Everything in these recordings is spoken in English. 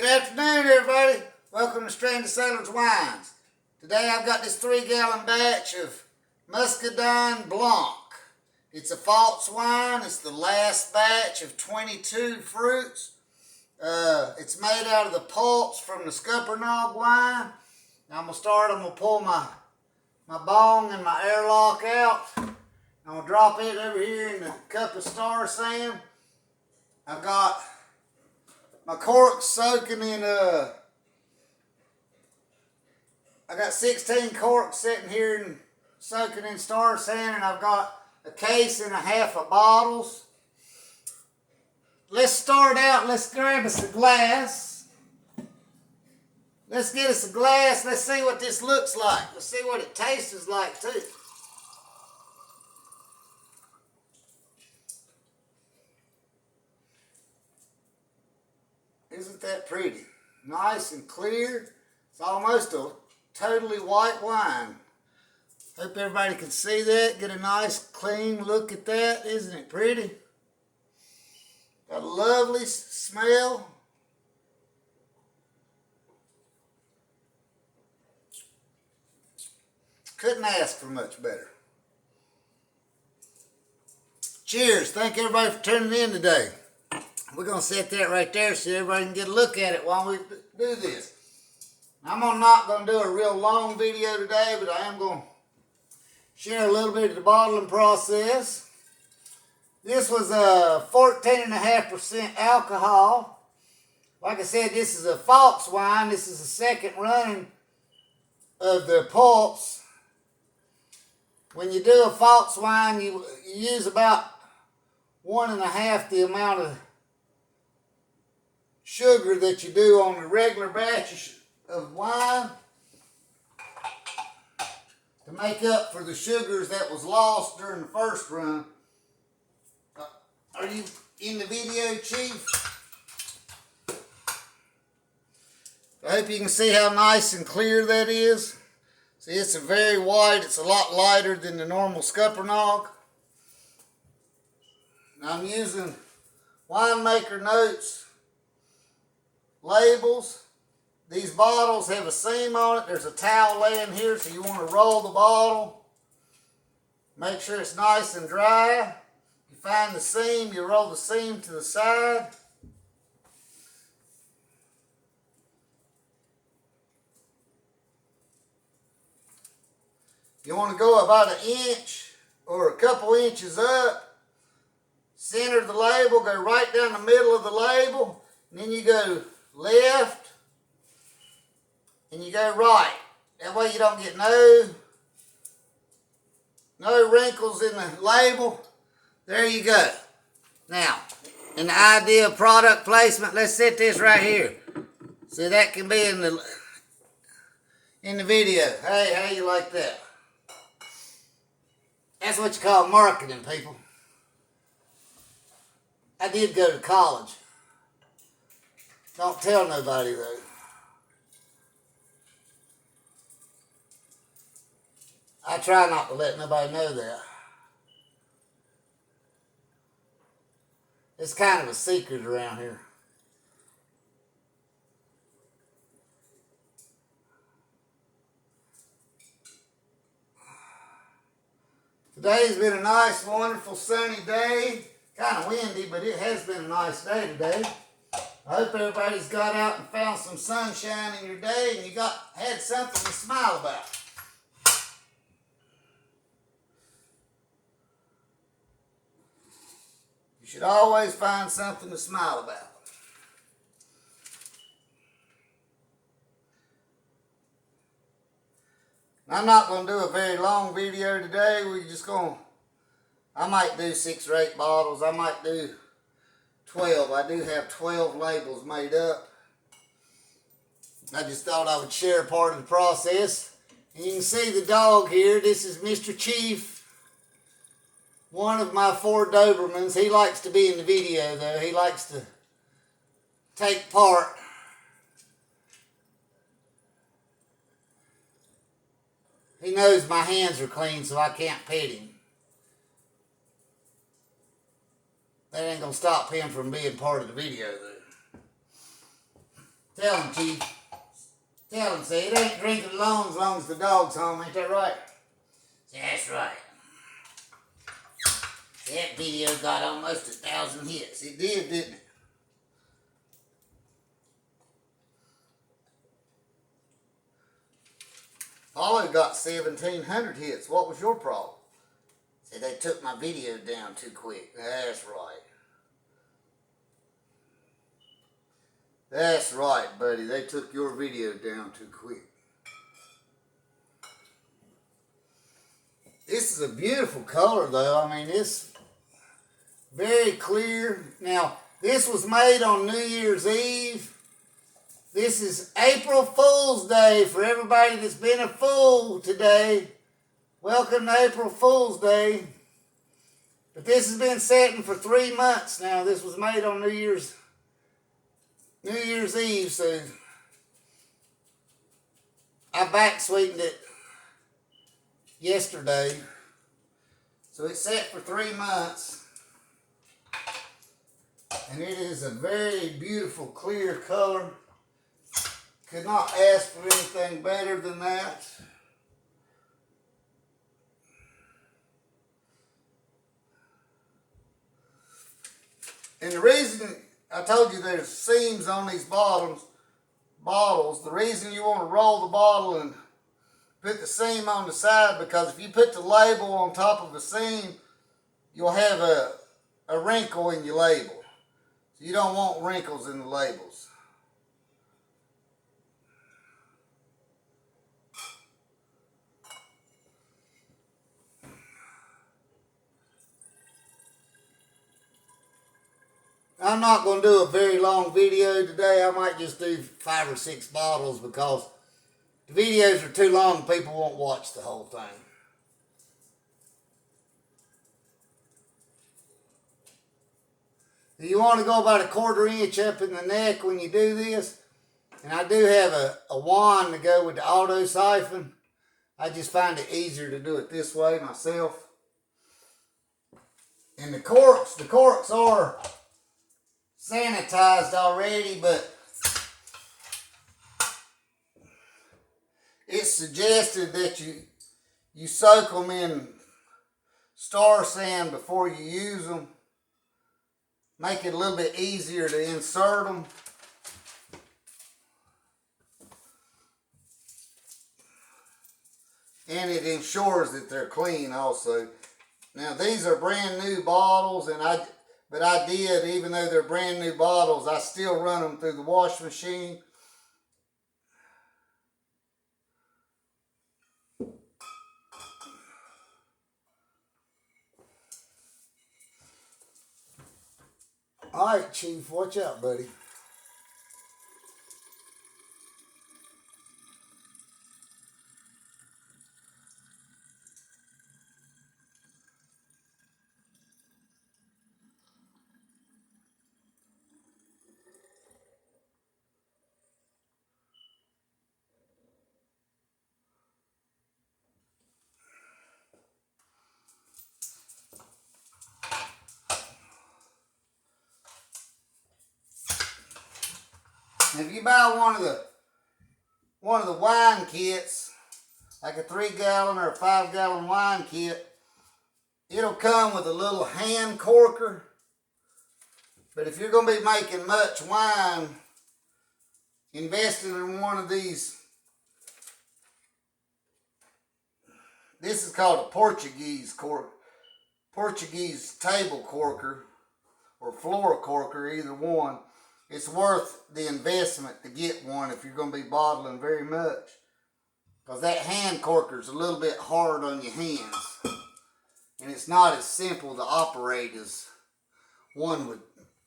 Good afternoon, everybody. Welcome to Stranded Sailors Wines. Today I've got this 3-gallon batch of Muscadine Blanc. It's a false wine. It's the last batch of 22 fruits. It's made out of the pulps from the Muscadine wine. Now I'm going to pull my bong and my airlock out. I'm going to drop it over here in the cup of star sand. I've got my corks soaking in, I got 16 corks sitting here and soaking in star sand, and I've got a case and a half of bottles. Let's start out, let's grab us a glass. Let's get us a glass, let's see what this looks like. Let's see what it tastes like too. Isn't that pretty? Nice and clear. It's almost a totally white wine. Hope everybody can see that. Get a nice clean look at that. Isn't it pretty? Got a lovely smell. Couldn't ask for much better. Cheers. Thank everybody for tuning in today. We're going to set that right there so everybody can get a look at it while we do this. I'm not going to do a real long video today, but I am going to share a little bit of the bottling process. This was a 14.5% alcohol. Like I said, this is a false wine. This is the second running of the pulps. When you do a false wine, you use about 1.5 the amount of sugar that you do on a regular batch of wine to make up for the sugars that was lost during the first run. Are you in the video, Chief? I hope you can see how nice and clear that is. See, it's a very white, it's a lot lighter than the normal Scuppernong. I'm using winemaker notes labels. These bottles have a seam on it. There's a towel laying here, so you want to roll the bottle. Make sure it's nice and dry. You find the seam, you roll the seam to the side. You want to go about 1 inch or a couple inches up. Center the label, go right down the middle of the label, and then you go left and you go right. That way you don't get no wrinkles in the label. There you go. Now, in the idea of product placement, let's set this right here. See, that can be in the video. Hey, how you like that? That's what you call marketing, people. I did go to college. Don't tell nobody though. I try not to let nobody know that. It's kind of a secret around here. Today's been a nice, wonderful, sunny day. Kind of windy, but it has been a nice day today. I hope everybody's got out and found some sunshine in your day and you had something to smile about. You should always find something to smile about. I'm not going to do a very long video today. I might do 6 or 8 bottles. I might do 12. I do have 12 labels made up. I just thought I would share part of the process. And you can see the dog here. This is Mr. Chief, one of my 4 Dobermans. He likes to be in the video though. He likes to take part. He knows my hands are clean, so I can't pet him. That ain't gonna stop him from being part of the video though. Tell him, Chief. Tell him, say, it ain't drinking alone as long as the dog's home, ain't that right? That's right. That video got almost 1,000 hits. It did, didn't it? Olive got 1,700 hits. What was your problem? Said they took my video down too quick. That's right. That's right, buddy. They took your video down too quick. This is a beautiful color, though. I mean, it's very clear. Now, this was made on New Year's Eve. This is April Fool's Day for everybody that's been a fool today. Welcome to April Fool's Day. But this has been setting for 3 months now. This was made on New Year's Eve, so I back sweetened it yesterday. So it's set for 3 months. And it is a very beautiful, clear color. Could not ask for anything better than that. And the reason I told you there's seams on these bottles, the reason you want to roll the bottle and put the seam on the side, because if you put the label on top of the seam, you'll have a wrinkle in your label. So you don't want wrinkles in the labels. I'm not going to do a very long video today. I might just do 5 or 6 bottles because the videos are too long and people won't watch the whole thing. You want to go about 1/4 inch up in the neck when you do this. And I do have a wand to go with the auto siphon. I just find it easier to do it this way myself. And the corks are sanitized already, but it's suggested that you soak them in Star Sand before you use them. Make it a little bit easier to insert them. And it ensures that they're clean also. Now these are brand new bottles, but I did, even though they're brand new bottles, I still run them through the wash machine. All right, Chief, watch out, buddy. If you buy one of the wine kits, like a 3-gallon or a 5-gallon wine kit, it'll come with a little hand corker. But if you're going to be making much wine, investing in one of these, this is called a Portuguese table corker or floor corker, either one. It's worth the investment to get one if you're going to be bottling very much. Because that hand corker is a little bit hard on your hands. And it's not as simple to operate as one would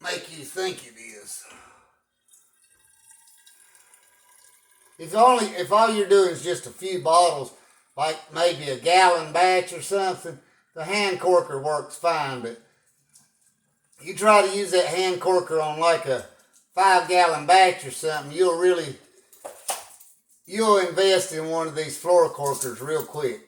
make you think it is. If all you're doing is just a few bottles, like maybe a gallon batch or something, the hand corker works fine. But you try to use that hand corker on like a 5-gallon batch or something, you'll invest in one of these floor corkers real quick.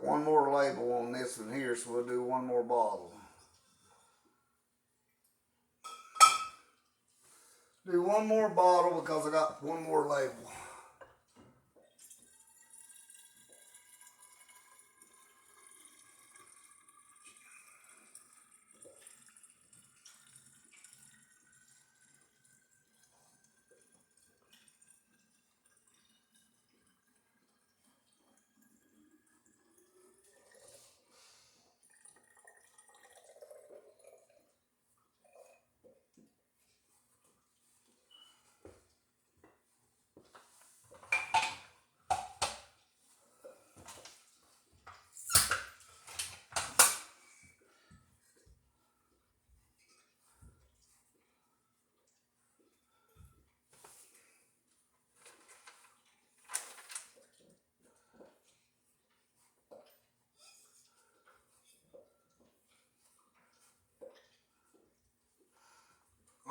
got one more label on this one here, so we'll do one more bottle. Do one more bottle because I got one more label.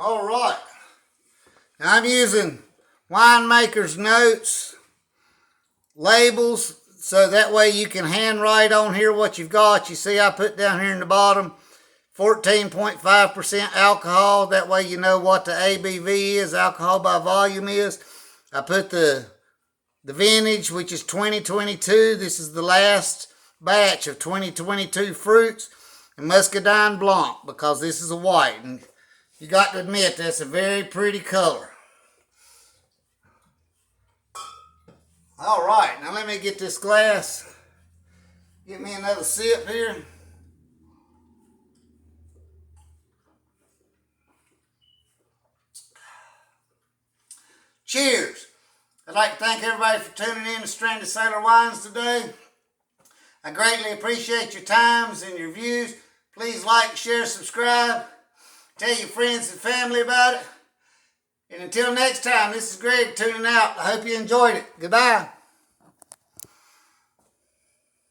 All right, now I'm using winemaker's notes, labels, so that way you can handwrite on here what you've got. You see I put down here in the bottom 14.5% alcohol. That way you know what the ABV is, alcohol by volume is. I put the vintage, which is 2022. This is the last batch of 2022 fruits. And Muscadine Blanc, because this is a white. And you got to admit, that's a very pretty color. All right, now let me get this glass. Get me another sip here. Cheers. I'd like to thank everybody for tuning in to Stranded Sailor Wines today. I greatly appreciate your times and your views. Please like, share, subscribe. Tell your friends and family about it. And until next time, this is Greg tuning out. I hope you enjoyed it. Goodbye.